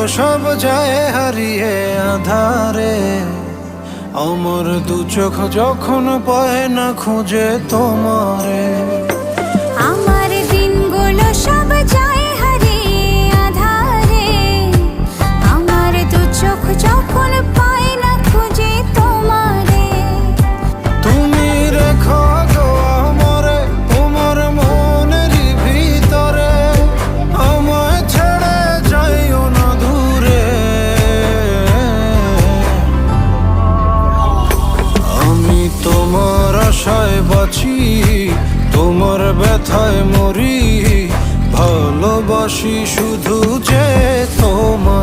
সব যায় হারিয়ে আধারে। আমার দু চোখ যখন পায় না খুঁজে তোমারে। আমার দিনগুলো সব যায় হারিয়ে আঁধারে। আমার দু চোখ যখন পায় না খুঁজে তোমারে। তুমি রেখো গো আমারে তোমার মনেরই ভিতরে, আমায় ছেড়ে যাইও না দূরে। আমি তোমার আশায় বাঁচি, তোমার ব্যথায় মরি, ভালোবাসি শুধু যে তোমার।